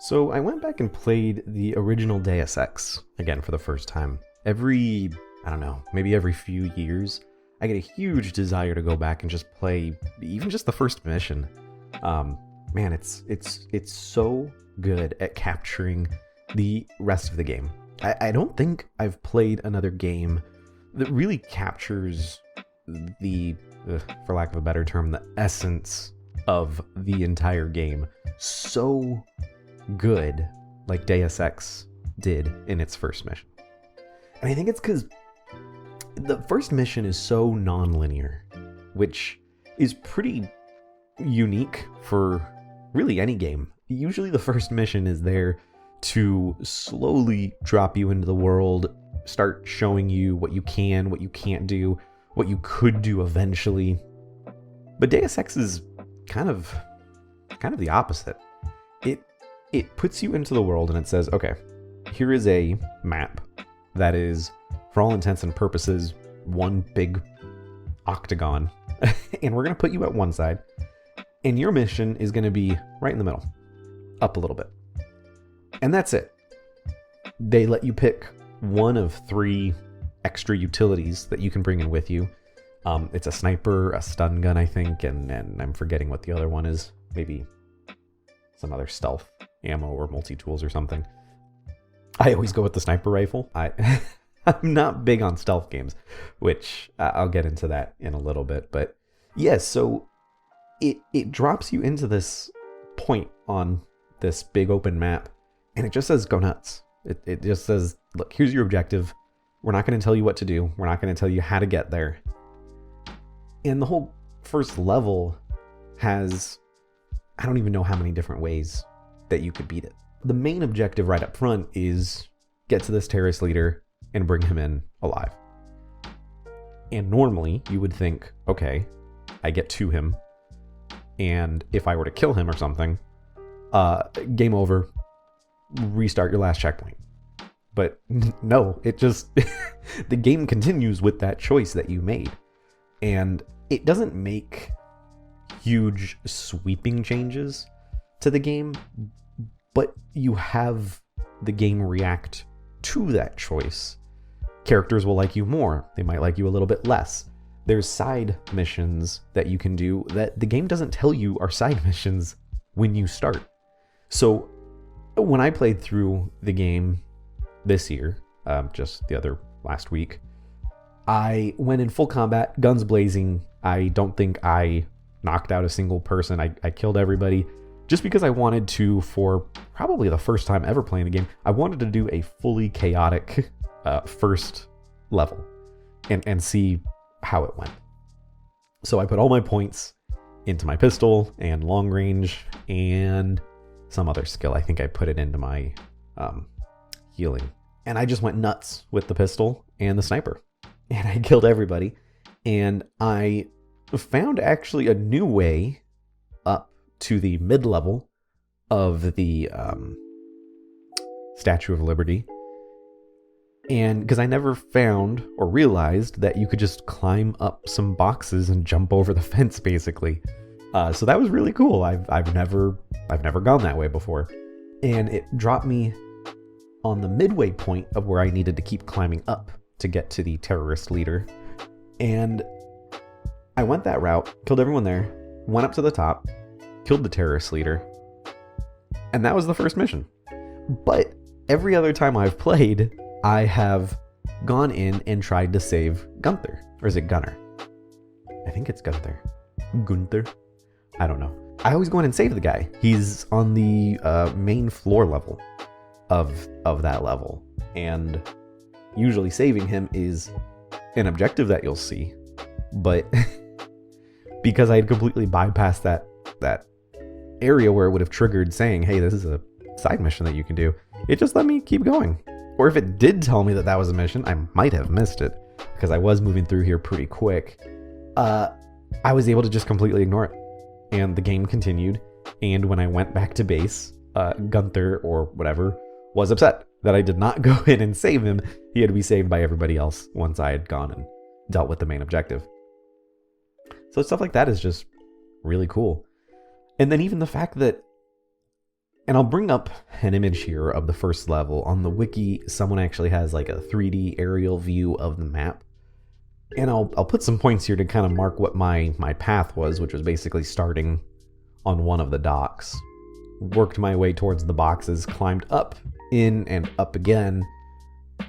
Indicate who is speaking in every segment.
Speaker 1: So I went back and played the original Deus Ex again for the first time. I don't know, maybe every few years, I get a huge desire to go back and just play even just the first mission. Man, it's so good at capturing the rest of the game. I don't think I've played another game that really captures the, for lack of a better term, the essence of the entire game so good like Deus Ex did in its first mission. And I think it's because the first mission is so non-linear, which is pretty unique for really any game. Usually the first mission is there to slowly drop you into the world, start showing you what you can, what you can't do, what you could do eventually. But Deus Ex is kind of the opposite. It puts you into the world and it says, okay, here is a map that is, for all intents and purposes, one big octagon. And we're going to put you at one side. And your mission is going to be right in the middle, up a little bit. And that's it. They let you pick one of 3 extra utilities that you can bring in with you. It's a sniper, a stun gun, I think, and I'm forgetting what the other one is. Maybe some other stealth ammo or multi-tools or something. I always go with the sniper rifle. I'm not big on stealth games, which I'll get into that in a little bit. But yeah, so it drops you into this point on this big open map, and it just says go nuts. It just says, look, here's your objective. We're not going to tell you what to do. We're not going to tell you how to get there. And the whole first level has, I don't even know how many different ways that you could beat it. The main objective right up front is get to this terrorist leader and bring him in alive. And normally you would think, okay, I get to him, and if I were to kill him or something, game over, restart your last checkpoint. But no, it just, the game continues with that choice that you made. And it doesn't make huge sweeping changes to the game, but you have the game react to that choice. Characters will like you more. They might like you a little bit less. There's side missions that you can do that the game doesn't tell you are side missions when you start. So when I played through the game this year, just the other last week, I went in full combat, guns blazing. I don't think I knocked out a single person. I killed everybody just because I wanted to, for probably the first time ever playing the game, I wanted to do a fully chaotic first level and see how it went. So I put all my points into my pistol and long range and some other skill. I think I put it into my healing. And I just went nuts with the pistol and the sniper. And I killed everybody. And I found actually a new way up to the mid-level of the Statue of Liberty. And because I never found or realized that you could just climb up some boxes and jump over the fence, basically. So that was really cool. I've never gone that way before. And it dropped me on the midway point of where I needed to keep climbing up to get to the terrorist leader. And I went that route, killed everyone there, went up to the top, killed the terrorist leader, and that was the first mission. But every other time I've played, I have gone in and tried to save Gunther. Or is it Gunner? I think it's Gunther. Gunther? I don't know. I always go in and save the guy. He's on the main floor level of that level. And usually saving him is an objective that you'll see. But because I had completely bypassed that area where it would have triggered saying, hey, this is a side mission that you can do, it just let me keep going. Or if it did tell me that that was a mission, I might have missed it because I was moving through here pretty quick. I was able to just completely ignore it. And the game continued. And when I went back to base, Gunther or whatever was upset that I did not go in and save him. He had to be saved by everybody else once I had gone and dealt with the main objective. So stuff like that is just really cool. And then even the fact that And I'll bring up an image here of the first level. On the wiki, someone actually has like a 3D aerial view of the map. And I'll put some points here to kind of mark what my path was, which was basically starting on one of the docks. Worked my way towards the boxes, climbed up, in, and up again.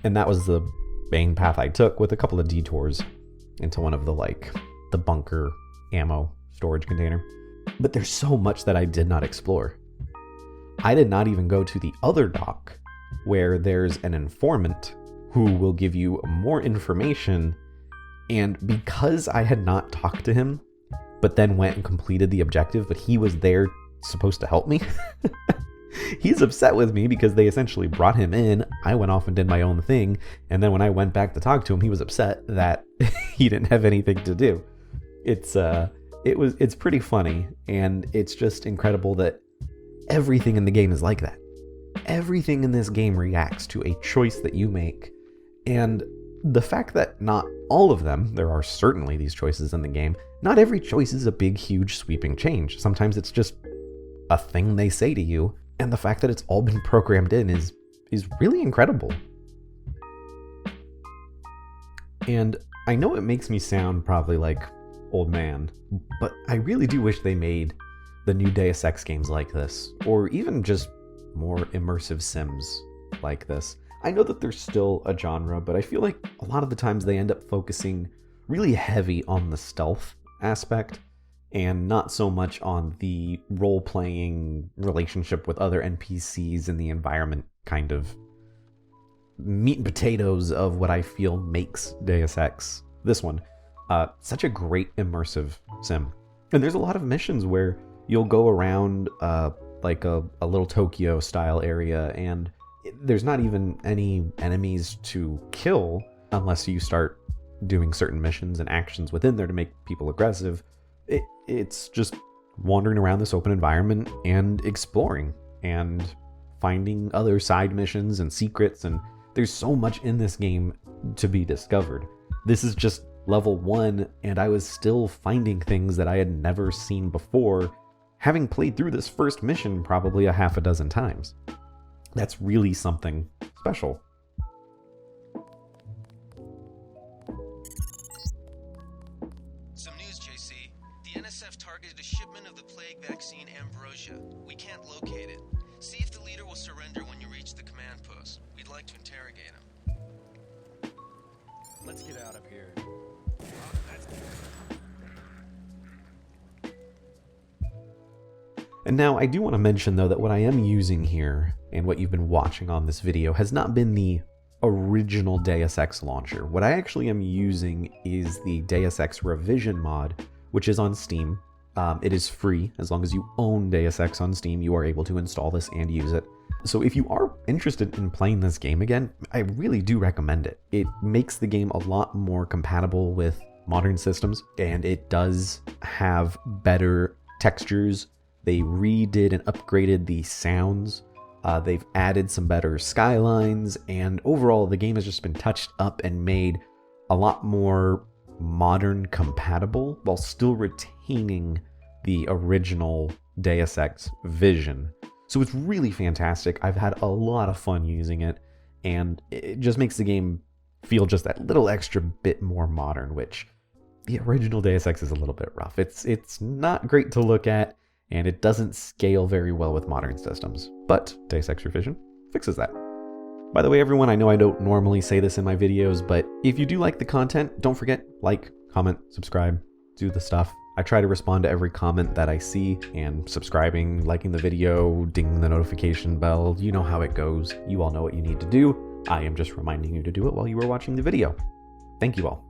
Speaker 1: And that was the main path I took, with a couple of detours into one of the bunker ammo storage container. But there's so much that I did not explore. I did not even go to the other dock, where there's an informant who will give you more information. And because I had not talked to him, but then went and completed the objective, but he was there supposed to help me, he's upset with me because they essentially brought him in. I went off and did my own thing. And then when I went back to talk to him, he was upset that he didn't have anything to do. It's pretty funny. And it's just incredible that everything in the game is like that. Everything in this game reacts to a choice that you make. And the fact that not all of them, there are certainly these choices in the game, not every choice is a big, huge, sweeping change. Sometimes it's just a thing they say to you, and the fact that it's all been programmed in is really incredible. And I know it makes me sound probably like old man, but I really do wish they made the new Deus Ex games like this, or even just more immersive sims like this. I know that there's still a genre, but I feel like a lot of the times they end up focusing really heavy on the stealth aspect and not so much on the role-playing relationship with other NPCs in the environment kind of meat and potatoes of what I feel makes Deus Ex, this one, such a great immersive sim. And there's a lot of missions where you'll go around like a little Tokyo-style area, and there's not even any enemies to kill unless you start doing certain missions and actions within there to make people aggressive. It's just wandering around this open environment and exploring and finding other side missions and secrets, and there's so much in this game to be discovered. This is just level 1, and I was still finding things that I had never seen before, having played through this first mission probably a half a dozen times. That's really something special.
Speaker 2: Some news, JC. The NSF targeted a shipment of the plague vaccine Ambrosia. We can't locate it. See if the leader will surrender when you reach the command post. We'd like to interrogate him.
Speaker 3: Let's get out of here.
Speaker 1: And now I do want to mention though that what I am using here and what you've been watching on this video has not been the original Deus Ex launcher. What I actually am using is the Deus Ex Revision mod, which is on Steam. It is free. As long as you own Deus Ex on Steam, you are able to install this and use it. So if you are interested in playing this game again, I really do recommend it. It makes the game a lot more compatible with modern systems, and it does have better textures. They redid and upgraded the sounds. They've added some better skylines, and overall the game has just been touched up and made a lot more modern compatible while still retaining the original Deus Ex vision. So it's really fantastic. I've had a lot of fun using it, and it just makes the game feel just that little extra bit more modern, which the original Deus Ex is a little bit rough. It's not great to look at, and it doesn't scale very well with modern systems. But Deus Ex Revision fixes that. By the way, everyone, I know I don't normally say this in my videos, but if you do like the content, don't forget, like, comment, subscribe, do the stuff. I try to respond to every comment that I see, and subscribing, liking the video, ding the notification bell, you know how it goes. You all know what you need to do. I am just reminding you to do it while you are watching the video. Thank you all.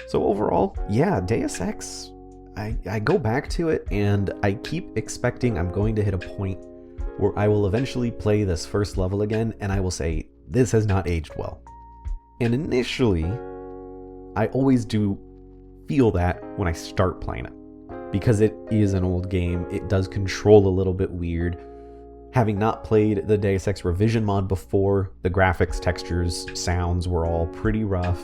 Speaker 1: So overall, yeah, Deus Ex, I go back to it and I keep expecting I'm going to hit a point where I will eventually play this first level again and I will say, this has not aged well. And initially, I always do feel that when I start playing it. Because it is an old game, it does control a little bit weird. Having not played the Deus Ex Revision mod before, the graphics, textures, sounds were all pretty rough.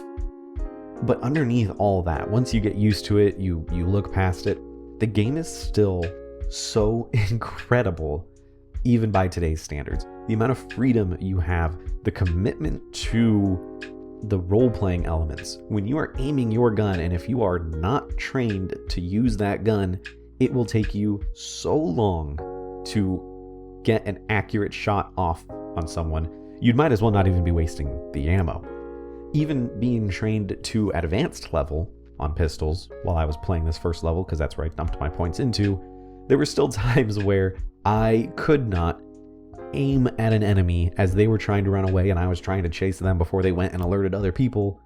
Speaker 1: But underneath all that, once you get used to it, you look past it, the game is still so incredible even by today's standards. The amount of freedom you have, the commitment to the role-playing elements. When you are aiming your gun, and if you are not trained to use that gun, it will take you so long to get an accurate shot off on someone, you might as well not even be wasting the ammo. Even being trained to advanced level on pistols while I was playing this first level, because that's where I dumped my points into, there were still times where I could not aim at an enemy as they were trying to run away and I was trying to chase them before they went and alerted other people.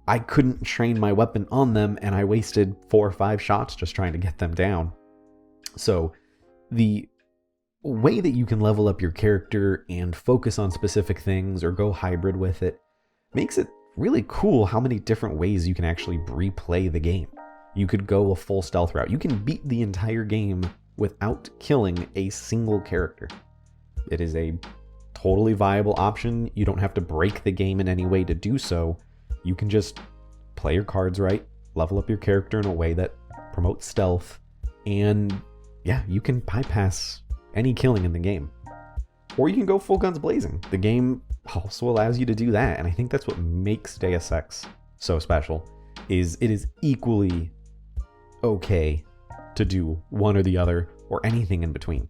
Speaker 1: I couldn't train my weapon on them and I wasted 4 or 5 shots just trying to get them down. So the way that you can level up your character and focus on specific things or go hybrid with it makes it really cool how many different ways you can actually replay the game. You could go a full stealth route. You can beat the entire game without killing a single character. It is a totally viable option. You don't have to break the game in any way to do so. You can just play your cards right, level up your character in a way that promotes stealth, and yeah, you can bypass any killing in the game. Or you can go full guns blazing. The game also allows you to do that, and I think that's what makes Deus Ex so special, is it is equally okay to do one or the other, or anything in between.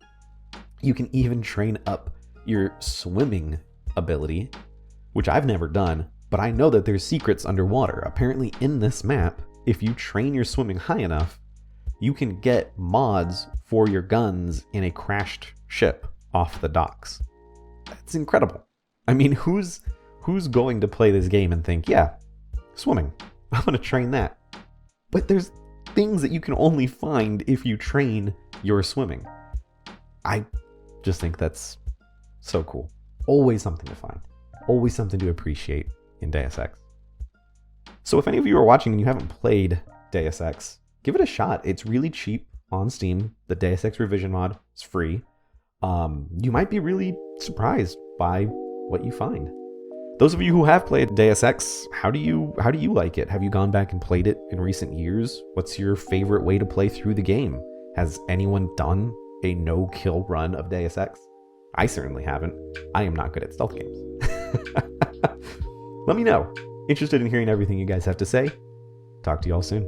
Speaker 1: You can even train up your swimming ability, which I've never done, but I know that there's secrets underwater. Apparently in this map, if you train your swimming high enough, you can get mods for your guns in a crashed ship off the docks. That's incredible. I mean, who's going to play this game and think, yeah, swimming, I'm going to train that. But there's things that you can only find if you train your swimming. I just think that's so cool. Always something to find. Always something to appreciate in Deus Ex. So if any of you are watching and you haven't played Deus Ex, give it a shot. It's really cheap on Steam. The Deus Ex Revision mod is free. You might be really surprised by what you find. Those of you who have played Deus Ex, how do you like it? Have you gone back and played it in recent years? What's your favorite way to play through the game? Has anyone done a no-kill run of Deus Ex? I certainly haven't. I am not good at stealth games. Let me know. Interested in hearing everything you guys have to say. Talk to y'all soon.